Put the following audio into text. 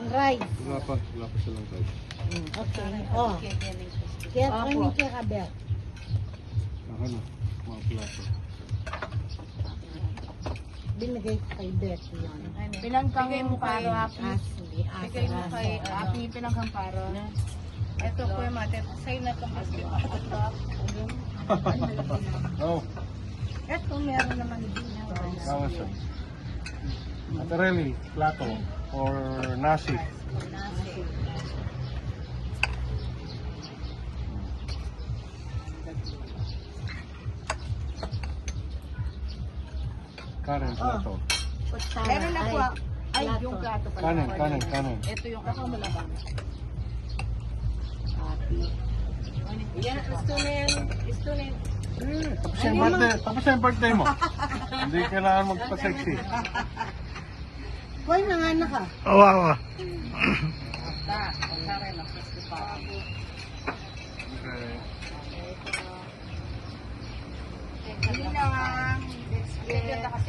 Walang rice. Wala pa silang rice. Okay. Oh. Kaya kami kaya kabel. Ako na, mga plato. Binigay ko kay Beth yun. Pinangkang mo paro, Api. Hindi. Bigay mo kay Api, pinangkang paro. Ito po yung mate. Sa'yo na itong kasi. Oh, Ito meron naman din. how was it? Matarelli, plato, or nasi. Kanin, plato. Meron na po. Ay, yung plato pala. Kanin. Ito yung kasama lang. Yan, gusto na yan. Gusto na yan. Tapos yung birthday mo. Hindi kailangan magpa-sexy. Hoy, nanganak ka. Awa. Hindi lang.